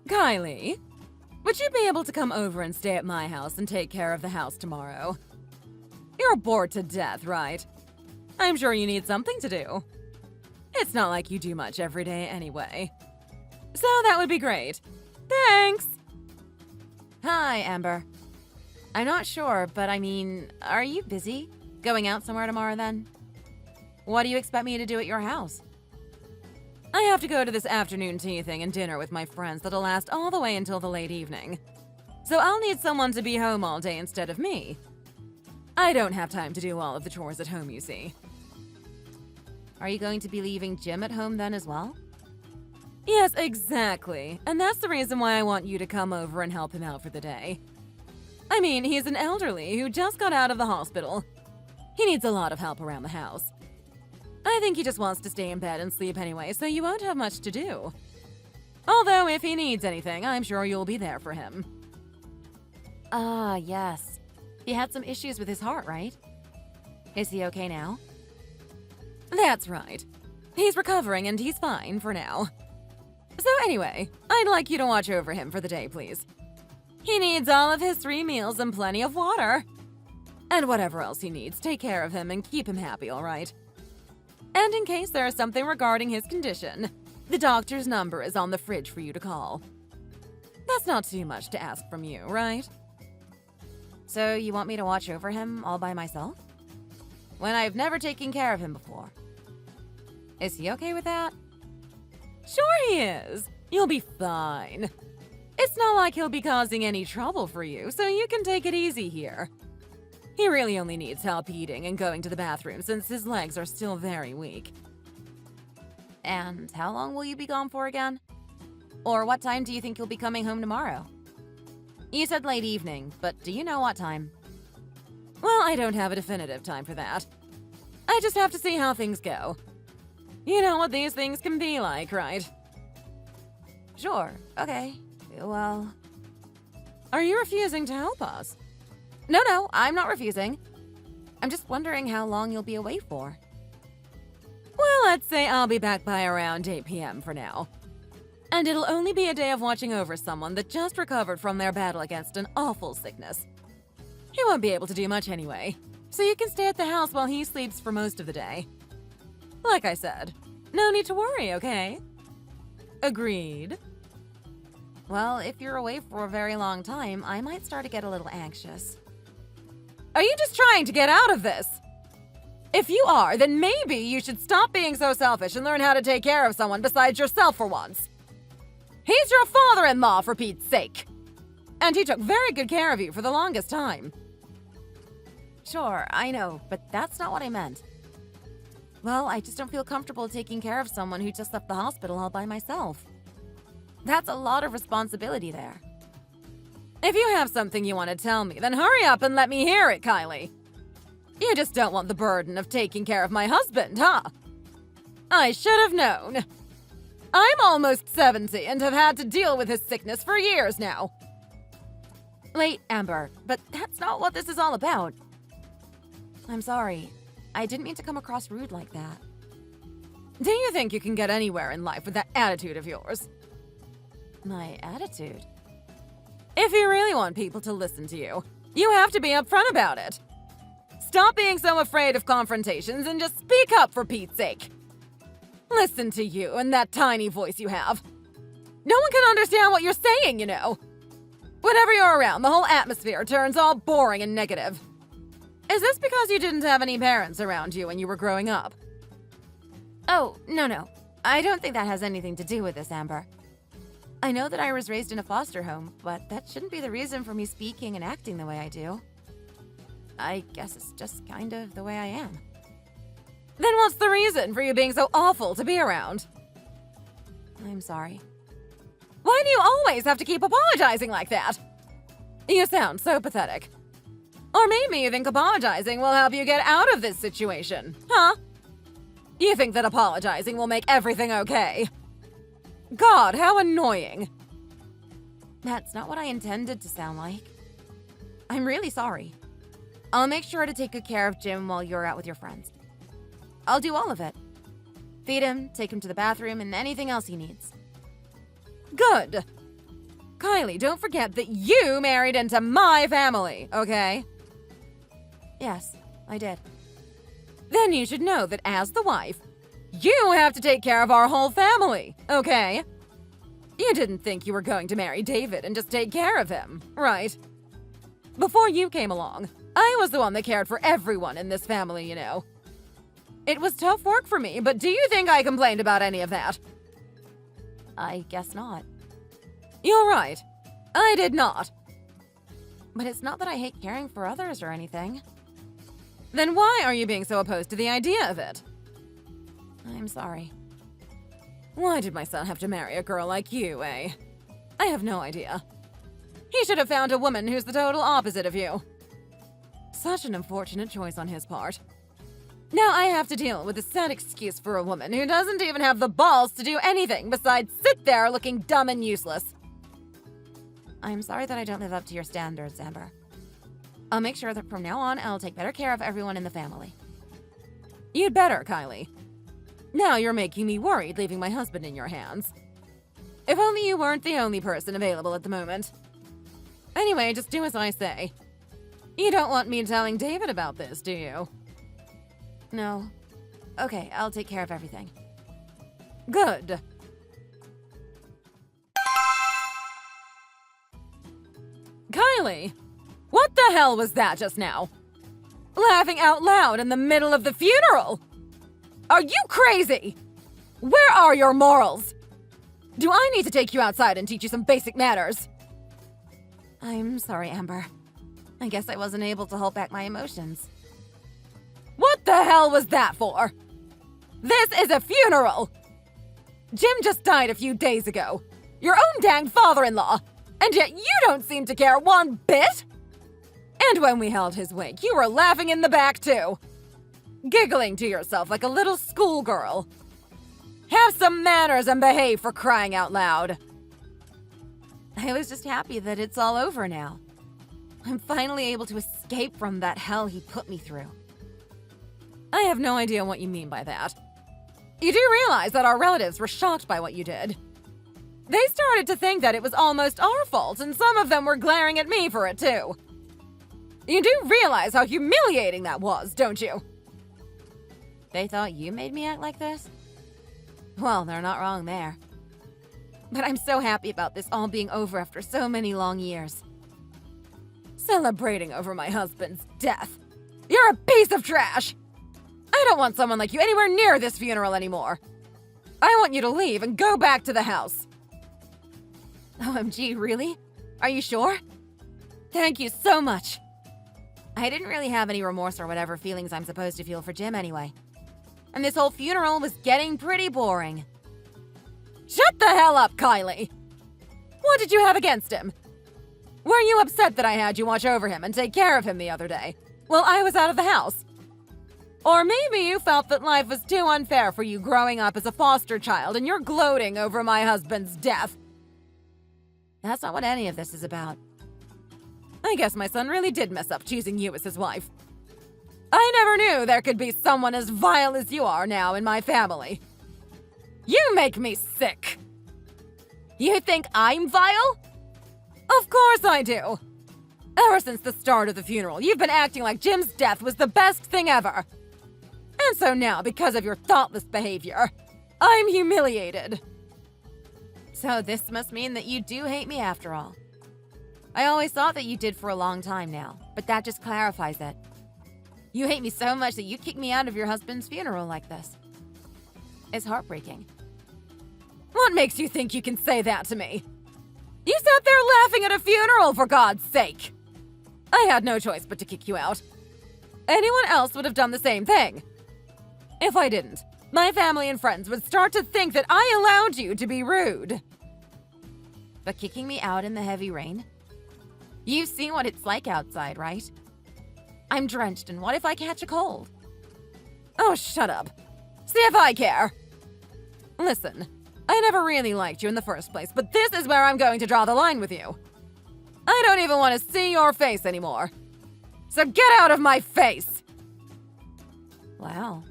Kylie, would you be able to come over and stay at my house and take care of the house tomorrow? You're bored to death, right? I'm sure you need something to do. It's not like you do much every day anyway. So that would be great. Thanks! Hi, Amber. I'm not sure, but I mean, are you busy? Going out somewhere tomorrow then? What do you expect me to do at your house? I have to go to this afternoon tea thing and dinner with my friends that'll last all the way until the late evening. So I'll need someone to be home all day instead of me. I don't have time to do all of the chores at home, you see. Are you going to be leaving Jim at home then as well? Yes, exactly. And that's the reason why I want you to come over and help him out for the day. I mean, he's an elderly who just got out of the hospital. He needs a lot of help around the house. I think he just wants to stay in bed and sleep anyway, so you won't have much to do. Although, if he needs anything, I'm sure you'll be there for him. Ah, yes. He had some issues with his heart, right? Is he okay now? That's right. He's recovering and he's fine for now. So anyway, I'd like you to watch over him for the day, please. He needs all of his 3 meals and plenty of water. And whatever else he needs, take care of him and keep him happy, all right? And in case there is something regarding his condition, the doctor's number is on the fridge for you to call. That's not too much to ask from you, right? So you want me to watch over him all by myself? When I've never taken care of him before. Is he okay with that? Sure he is. You'll be fine. It's not like he'll be causing any trouble for you, so you can take it easy here. He really only needs help eating and going to the bathroom since his legs are still very weak. And how long will you be gone for again? Or what time do you think you'll be coming home tomorrow? You said late evening, but do you know what time? Well, I don't have a definitive time for that. I just have to see how things go. You know what these things can be like, right? Sure, okay. Well... Are you refusing to help us? No, I'm not refusing. I'm just wondering how long you'll be away for. Well, let's say I'll be back by around 8 p.m. for now. And it'll only be a day of watching over someone that just recovered from their battle against an awful sickness. He won't be able to do much anyway, so you can stay at the house while he sleeps for most of the day. Like I said, no need to worry, okay? Agreed. Well, if you're away for a very long time, I might start to get a little anxious. Are you just trying to get out of this? If you are, then maybe you should stop being so selfish and learn how to take care of someone besides yourself for once. He's your father-in-law, for Pete's sake. And he took very good care of you for the longest time. Sure, I know, but that's not what I meant. Well, I just don't feel comfortable taking care of someone who just left the hospital all by myself. That's a lot of responsibility there. If you have something you want to tell me, then hurry up and let me hear it, Kylie. You just don't want the burden of taking care of my husband, huh? I should have known. I'm almost 70 and have had to deal with his sickness for years now. Wait, Amber, but that's not what this is all about. I'm sorry. I didn't mean to come across rude like that. Do you think you can get anywhere in life with that attitude of yours? My attitude? If you really want people to listen to you, you have to be upfront about it. Stop being so afraid of confrontations and just speak up, for Pete's sake. Listen to you and that tiny voice you have. No one can understand what you're saying, you know. Whenever you're around, the whole atmosphere turns all boring and negative. Is this because you didn't have any parents around you when you were growing up? Oh, no. I don't think that has anything to do with this, Amber. I know that I was raised in a foster home, but that shouldn't be the reason for me speaking and acting the way I do. I guess it's just kind of the way I am. Then what's the reason for you being so awful to be around? I'm sorry. Why do you always have to keep apologizing like that? You sound so pathetic. Or maybe you think apologizing will help you get out of this situation, huh? You think that apologizing will make everything okay? God, how annoying. That's not what I intended to sound like. I'm really sorry. I'll make sure to take good care of Jim while you're out with your friends. I'll do all of it. Feed him, take him to the bathroom, and anything else he needs. Good. Kylie, don't forget that you married into my family, okay? Yes, I did. Then you should know that as the wife, you have to take care of our whole family, okay? You didn't think you were going to marry David and just take care of him, right? Before you came along, I was the one that cared for everyone in this family, you know. It was tough work for me, but do you think I complained about any of that? I guess not. You're right. I did not. But it's not that I hate caring for others or anything. Then why are you being so opposed to the idea of it? I'm sorry. Why did my son have to marry a girl like you, eh? I have no idea. He should have found a woman who's the total opposite of you. Such an unfortunate choice on his part. Now I have to deal with a sad excuse for a woman who doesn't even have the balls to do anything besides sit there looking dumb and useless. I'm sorry that I don't live up to your standards, Amber. I'll make sure that from now on, I'll take better care of everyone in the family. You'd better, Kylie. Now you're making me worried leaving my husband in your hands. If only you weren't the only person available at the moment. Anyway, just do as I say. You don't want me telling David about this, do you? No. Okay, I'll take care of everything. Good. Kylie! What the hell was that just now? Laughing out loud in the middle of the funeral? Are you crazy? Where are your morals? Do I need to take you outside and teach you some basic manners? I'm sorry, Amber. I guess I wasn't able to hold back my emotions. What the hell was that for? This is a funeral! Jim just died a few days ago. Your own dang father-in-law. And yet you don't seem to care one bit! And when we held his wake, you were laughing in the back too. Giggling to yourself like a little schoolgirl. Have some manners and behave, for crying out loud. I was just happy that it's all over now. I'm finally able to escape from that hell he put me through. I have no idea what you mean by that. You do realize that our relatives were shocked by what you did. They started to think that it was almost our fault, and some of them were glaring at me for it too. You do realize how humiliating that was, don't you? They thought you made me act like this? Well, they're not wrong there. But I'm so happy about this all being over after so many long years. Celebrating over my husband's death. You're a piece of trash! I don't want someone like you anywhere near this funeral anymore. I want you to leave and go back to the house. OMG, really? Are you sure? Thank you so much. I didn't really have any remorse or whatever feelings I'm supposed to feel for Jim anyway. And this whole funeral was getting pretty boring. Shut the hell up, Kylie! What did you have against him? Were you upset that I had you watch over him and take care of him the other day, while I was out of the house? Or maybe you felt that life was too unfair for you growing up as a foster child and you're gloating over my husband's death. That's not what any of this is about. I guess my son really did mess up choosing you as his wife. I never knew there could be someone as vile as you are now in my family. You make me sick. You think I'm vile? Of course I do. Ever since the start of the funeral, you've been acting like Jim's death was the best thing ever. And so now, because of your thoughtless behavior, I'm humiliated. So this must mean that you do hate me after all. I always thought that you did for a long time now, but that just clarifies it. You hate me so much that you kicked me out of your husband's funeral like this. It's heartbreaking. What makes you think you can say that to me? You sat there laughing at a funeral, for God's sake! I had no choice but to kick you out. Anyone else would have done the same thing. If I didn't, my family and friends would start to think that I allowed you to be rude. But kicking me out in the heavy rain? You've seen what it's like outside, right? I'm drenched, and what if I catch a cold? Oh, shut up. See if I care. Listen, I never really liked you in the first place, but this is where I'm going to draw the line with you. I don't even want to see your face anymore. So get out of my face! Wow.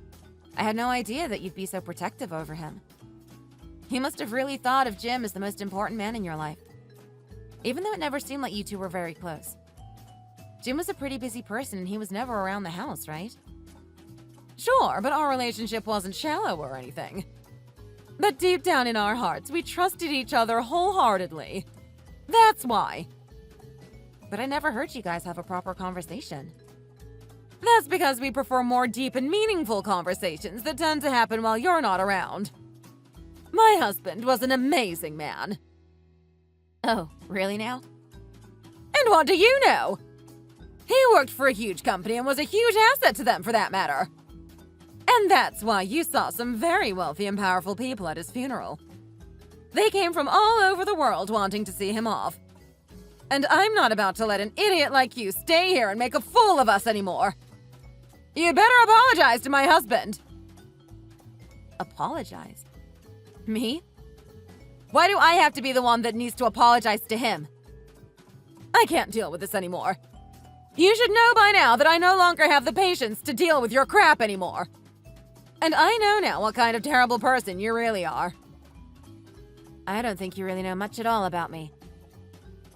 I had no idea that you'd be so protective over him. You must have really thought of Jim as the most important man in your life. even though it never seemed like you two were very close. Jim was a pretty busy person and he was never around the house, right? Sure, but our relationship wasn't shallow or anything. But deep down in our hearts, we trusted each other wholeheartedly. That's why. But I never heard you guys have a proper conversation. That's because we prefer more deep and meaningful conversations that tend to happen while you're not around. My husband was an amazing man. Oh, really now? And what do you know? He worked for a huge company and was a huge asset to them, for that matter. And that's why you saw some very wealthy and powerful people at his funeral. They came from all over the world wanting to see him off. And I'm not about to let an idiot like you stay here and make a fool of us anymore. You'd better apologize to my husband. Apologize? Me? Why do I have to be the one that needs to apologize to him? I can't deal with this anymore. You should know by now that I no longer have the patience to deal with your crap anymore. And I know now what kind of terrible person you really are. I don't think you really know much at all about me.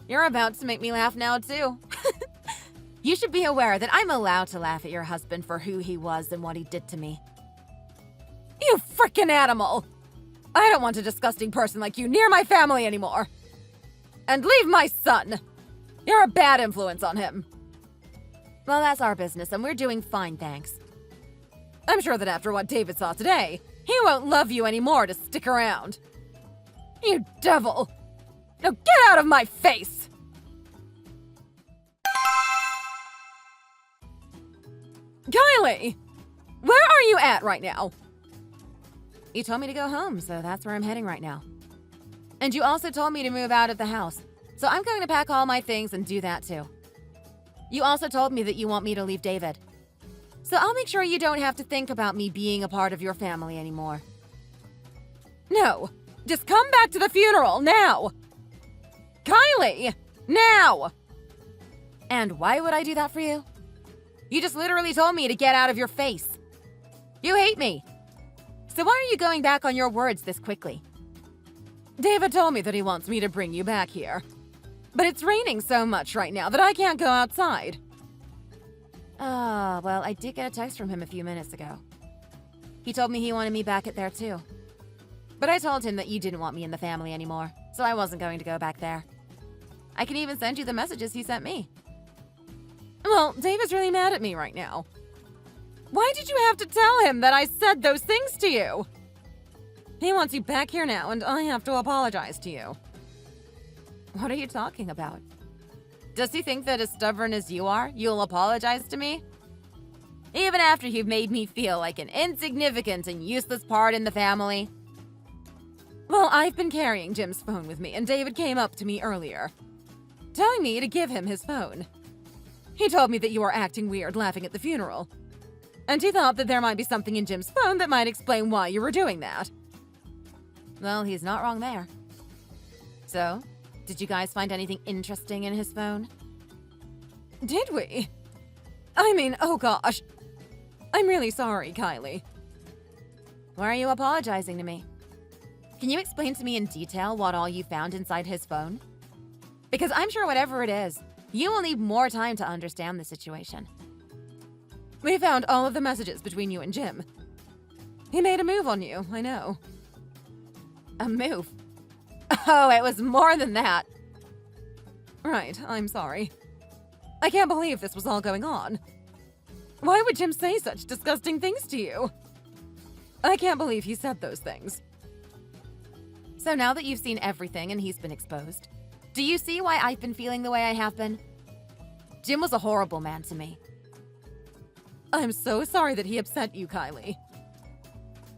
You're about to make me laugh now, too. You should be aware that I'm allowed to laugh at your husband for who he was and what he did to me. You frickin' animal! I don't want a disgusting person like you near my family anymore. And leave my son! You're a bad influence on him. Well, that's our business, and we're doing fine, thanks. I'm sure that after what David saw today, he won't love you anymore to stick around. You devil! Now get out of my face! Kylie! Where are you at right now? You told me to go home, so that's where I'm heading right now. And you also told me to move out of the house, so I'm going to pack all my things and do that too. You also told me that you want me to leave David. So I'll make sure you don't have to think about me being a part of your family anymore. No, just come back to the funeral now! Kylie! Now! And why would I do that for you? You just literally told me to get out of your face. You hate me. So why are you going back on your words this quickly? David told me that he wants me to bring you back here. But it's raining so much right now that I can't go outside. Well, I did get a text from him a few minutes ago. He told me he wanted me back at there too. But I told him that you didn't want me in the family anymore, so I wasn't going to go back there. I can even send you the messages he sent me. Well, David's really mad at me right now. Why did you have to tell him that I said those things to you? He wants you back here now, and I have to apologize to you. What are you talking about? Does he think that as stubborn as you are, you'll apologize to me? Even after you've made me feel like an insignificant and useless part in the family? Well, I've been carrying Jim's phone with me, and David came up to me earlier, telling me to give him his phone. He told me that you were acting weird laughing at the funeral. And he thought that there might be something in Jim's phone that might explain why you were doing that. Well, he's not wrong there. So, did you guys find anything interesting in his phone? Did we? I mean, oh gosh. I'm really sorry, Kylie. Why are you apologizing to me? Can you explain to me in detail what all you found inside his phone? Because I'm sure whatever it is, you will need more time to understand the situation. We found all of the messages between you and Jim. He made a move on you, I know. A move? Oh, it was more than that. Right, I'm sorry. I can't believe this was all going on. Why would Jim say such disgusting things to you? I can't believe he said those things. So now that you've seen everything and he's been exposed, do you see why I've been feeling the way I have been? Jim was a horrible man to me. I'm so sorry that he upset you, Kylie.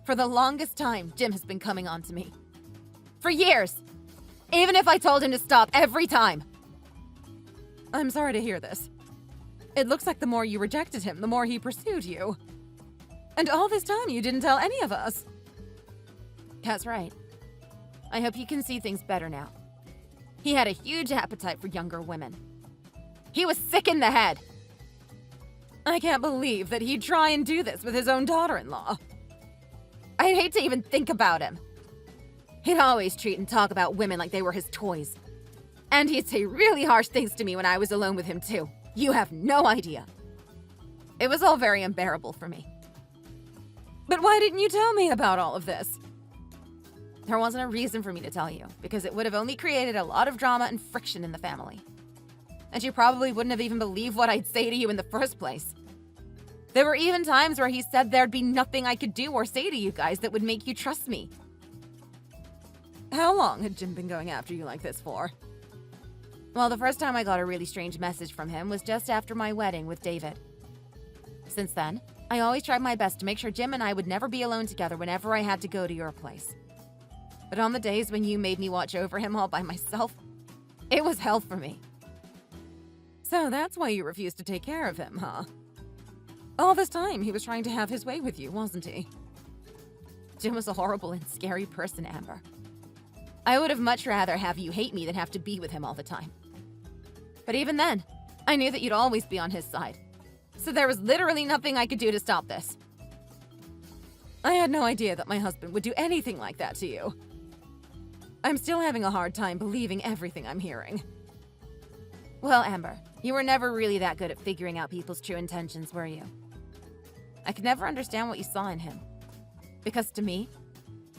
For the longest time, Jim has been coming on to me. For years! Even if I told him to stop every time. I'm sorry to hear this. It looks like the more you rejected him, the more he pursued you. And all this time you didn't tell any of us. That's right. I hope you can see things better now. He had a huge appetite for younger women. He was sick in the head. I can't believe that he'd try and do this with his own daughter-in-law. I'd hate to even think about him. He'd always treat and talk about women like they were his toys. And he'd say really harsh things to me when I was alone with him, too. You have no idea. It was all very unbearable for me. But why didn't you tell me about all of this? There wasn't a reason for me to tell you, because it would have only created a lot of drama and friction in the family. And you probably wouldn't have even believed what I'd say to you in the first place. There were even times where he said there'd be nothing I could do or say to you guys that would make you trust me. How long had Jim been going after you like this for? Well, the first time I got a really strange message from him was just after my wedding with David. Since then, I always tried my best to make sure Jim and I would never be alone together whenever I had to go to your place. But on the days when you made me watch over him all by myself, it was hell for me. So that's why you refused to take care of him, huh? All this time, he was trying to have his way with you, wasn't he? Jim was a horrible and scary person, Amber. I would have much rather have you hate me than have to be with him all the time. But even then, I knew that you'd always be on his side. So there was literally nothing I could do to stop this. I had no idea that my husband would do anything like that to you. I'm still having a hard time believing everything I'm hearing. Well, Amber, you were never really that good at figuring out people's true intentions, were you? I could never understand what you saw in him. Because to me,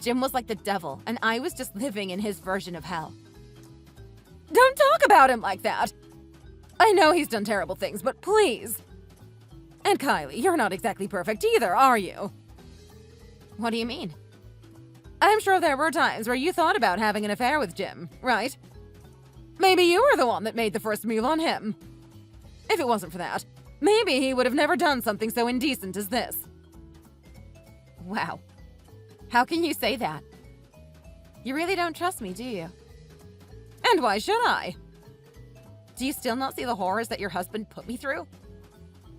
Jim was like the devil, and I was just living in his version of hell. Don't talk about him like that! I know he's done terrible things, but please! And Kylie, you're not exactly perfect either, are you? What do you mean? I'm sure there were times where you thought about having an affair with Jim, right? Maybe you were the one that made the first move on him. If it wasn't for that, maybe he would have never done something so indecent as this. Wow. How can you say that? You really don't trust me, do you? And why should I? Do you still not see the horrors that your husband put me through?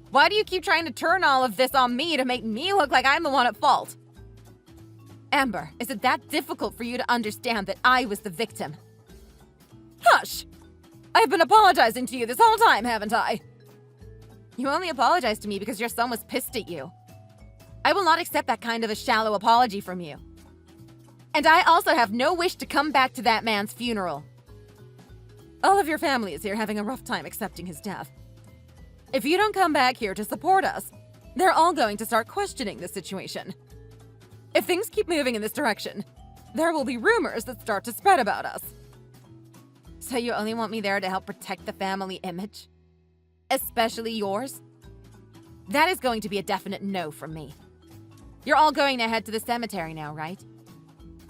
Why do you keep trying to turn all of this on me to make me look like I'm the one at fault? Amber, is it that difficult for you to understand that I was the victim? Hush! I've been apologizing to you this whole time, haven't I? You only apologized to me because your son was pissed at you. I will not accept that kind of a shallow apology from you. And I also have no wish to come back to that man's funeral. All of your family is here having a rough time accepting his death. If you don't come back here to support us, they're all going to start questioning the situation. If things keep moving in this direction, there will be rumors that start to spread about us. So you only want me there to help protect the family image? Especially yours? That is going to be a definite no from me. You're all going to head to the cemetery now, right?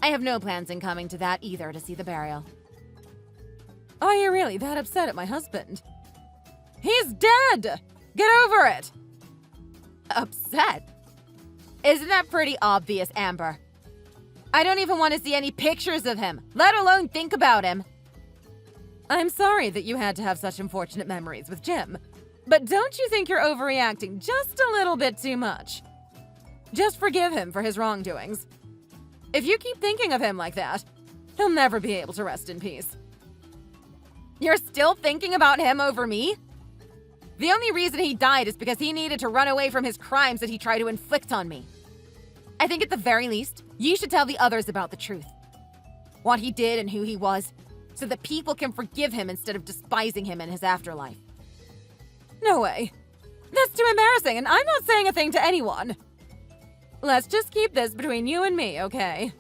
I have no plans in coming to that either to see the burial. Are you really that upset at my husband? He's dead! Get over it! Upset? Isn't that pretty obvious, Amber? I don't even want to see any pictures of him, let alone think about him. I'm sorry that you had to have such unfortunate memories with Jim, but don't you think you're overreacting just a little bit too much? Just forgive him for his wrongdoings. If you keep thinking of him like that, he'll never be able to rest in peace. You're still thinking about him over me? The only reason he died is because he needed to run away from his crimes that he tried to inflict on me. I think at the very least, you should tell the others about the truth. What he did and who he was, so that people can forgive him instead of despising him in his afterlife. No way. That's too embarrassing, and I'm not saying a thing to anyone. Let's just keep this between you and me, okay?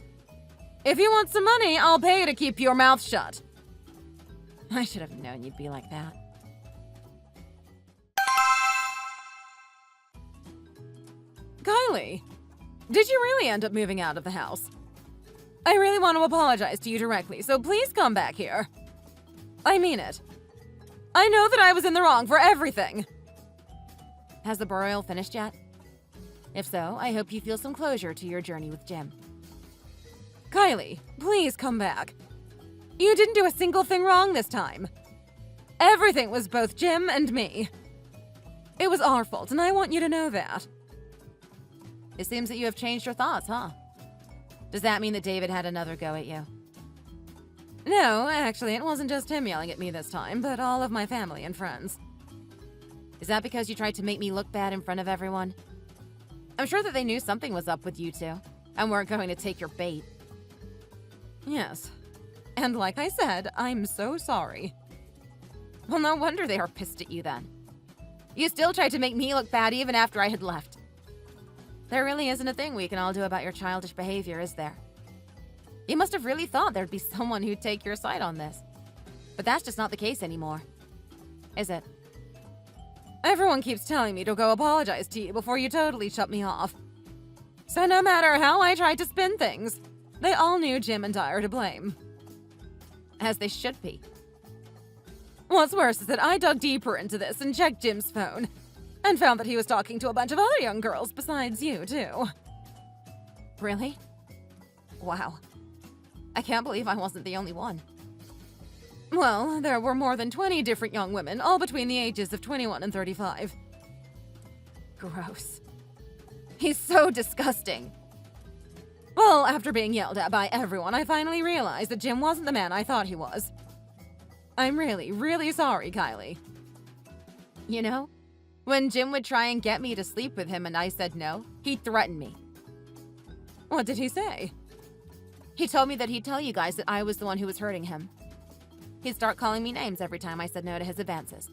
If you want some money, I'll pay you to keep your mouth shut. I should have known you'd be like that. Kylie, did you really end up moving out of the house? I really want to apologize to you directly, so please come back here. I mean it. I know that I was in the wrong for everything. Has the burial finished yet? If so, I hope you feel some closure to your journey with Jim. Kylie, please come back. You didn't do a single thing wrong this time. Everything was both Jim and me. It was our fault, and I want you to know that. It seems that you have changed your thoughts, huh? Does that mean that David had another go at you? No, actually, it wasn't just him yelling at me this time, but all of my family and friends. Is that because you tried to make me look bad in front of everyone? I'm sure that they knew something was up with you two, and weren't going to take your bait. Yes. And like I said, I'm so sorry. Well, no wonder they are pissed at you then. You still tried to make me look bad even after I had left. There really isn't a thing we can all do about your childish behavior, is there? You must have really thought there'd be someone who'd take your side on this. But that's just not the case anymore. Is it? Everyone keeps telling me to go apologize to you before you totally shut me off. So no matter how I tried to spin things, they all knew Jim and I are to blame. As they should be. What's worse is that I dug deeper into this and checked Jim's phone, and found that he was talking to a bunch of other young girls besides you, too. Really? Wow. I can't believe I wasn't the only one. Well, there were more than 20 different young women, all between the ages of 21 and 35. Gross. He's so disgusting. Well, after being yelled at by everyone, I finally realized that Jim wasn't the man I thought he was. I'm really, really sorry, Kylie. You know, when Jim would try and get me to sleep with him and I said no, he threatened me. What did he say? He told me that he'd tell you guys that I was the one who was hurting him. He'd start calling me names every time I said no to his advances.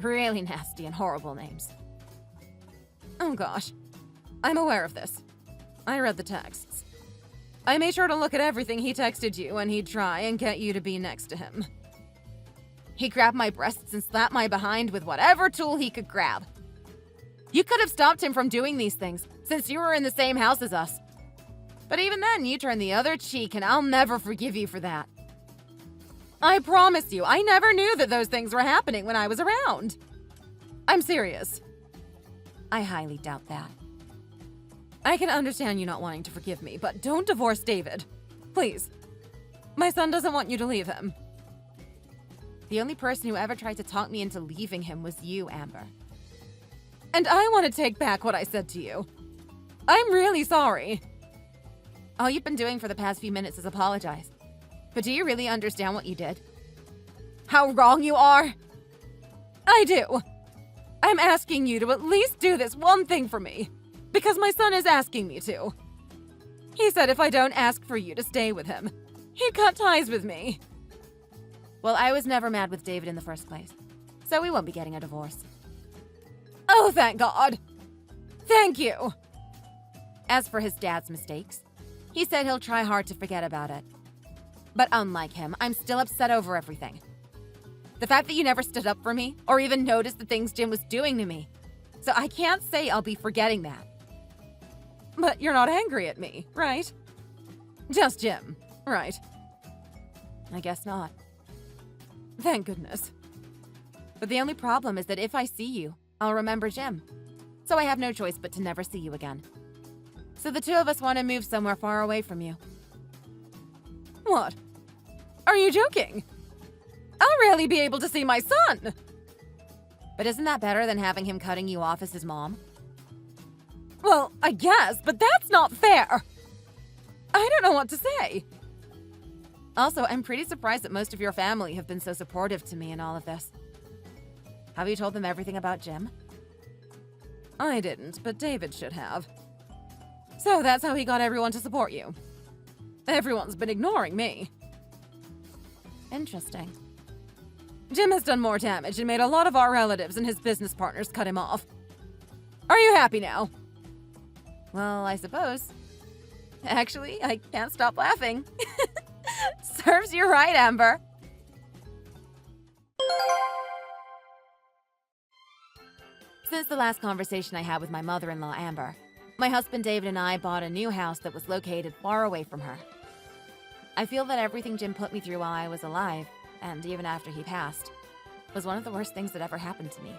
Really nasty and horrible names. Oh gosh. I'm aware of this. I read the texts. I made sure to look at everything he texted you when he'd try and get you to be next to him. He grabbed my breasts and slapped my behind with whatever tool he could grab. You could have stopped him from doing these things, since you were in the same house as us. But even then, you turned the other cheek, and I'll never forgive you for that. I promise you, I never knew that those things were happening when I was around. I'm serious. I highly doubt that. I can understand you not wanting to forgive me, but don't divorce David. Please. My son doesn't want you to leave him. The only person who ever tried to talk me into leaving him was you, Amber. And I want to take back what I said to you. I'm really sorry. All you've been doing for the past few minutes is apologize. But do you really understand what you did? How wrong you are? I do. I'm asking you to at least do this one thing for me. Because my son is asking me to. He said if I don't ask for you to stay with him, he'd cut ties with me. Well, I was never mad with David in the first place, so we won't be getting a divorce. Oh, thank God. Thank you. As for his dad's mistakes, he said he'll try hard to forget about it. But unlike him, I'm still upset over everything. The fact that you never stood up for me, or even noticed the things Jim was doing to me. So I can't say I'll be forgetting that. But you're not angry at me, right? Just Jim, right? I guess not. Thank goodness. But the only problem is that if I see you, I'll remember Jim. So I have no choice but to never see you again. So the two of us want to move somewhere far away from you. What? Are you joking? I'll rarely be able to see my son! But isn't that better than having him cutting you off as his mom? Well, I guess, but that's not fair! I don't know what to say. Also, I'm pretty surprised that most of your family have been so supportive to me in all of this. Have you told them everything about Jim? I didn't, but David should have. So that's how he got everyone to support you. Everyone's been ignoring me. Interesting. Jim has done more damage and made a lot of our relatives and his business partners cut him off. Are you happy now? Well, I suppose. Actually, I can't stop laughing. Serves you right, Amber. Since the last conversation I had with my mother-in-law, Amber, my husband David and I bought a new house that was located far away from her. I feel that everything Jim put me through while I was alive, and even after he passed, was one of the worst things that ever happened to me.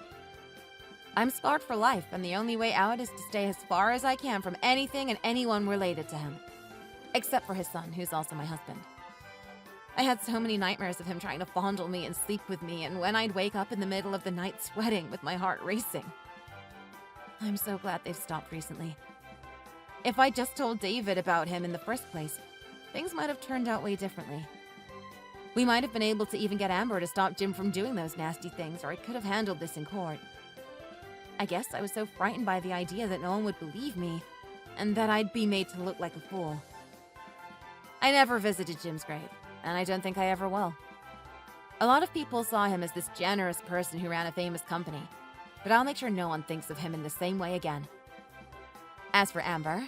I'm scarred for life, and the only way out is to stay as far as I can from anything and anyone related to him. Except for his son, who's also my husband. I had so many nightmares of him trying to fondle me and sleep with me, and when I'd wake up in the middle of the night sweating with my heart racing. I'm so glad they've stopped recently. If I just told David about him in the first place, things might have turned out way differently. We might have been able to even get Amber to stop Jim from doing those nasty things, or I could have handled this in court. I guess I was so frightened by the idea that no one would believe me, and that I'd be made to look like a fool. I never visited Jim's grave, and I don't think I ever will. A lot of people saw him as this generous person who ran a famous company, but I'll make sure no one thinks of him in the same way again. As for Amber,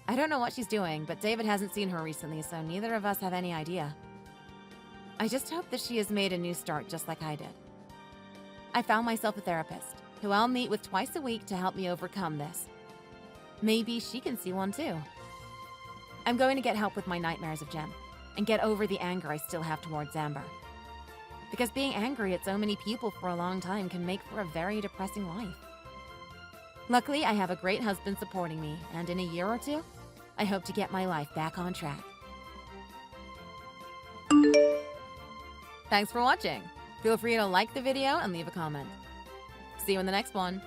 I don't know what she's doing, but David hasn't seen her recently, so neither of us have any idea. I just hope that she has made a new start just like I did. I found myself a therapist, who I'll meet with twice a week to help me overcome this. Maybe she can see one too. I'm going to get help with my nightmares of Jem, and get over the anger I still have towards Amber. Because being angry at so many people for a long time can make for a very depressing life. Luckily, I have a great husband supporting me, and in a year or two, I hope to get my life back on track. Thanks for watching. Feel free to like the video and leave a comment. See you in the next one.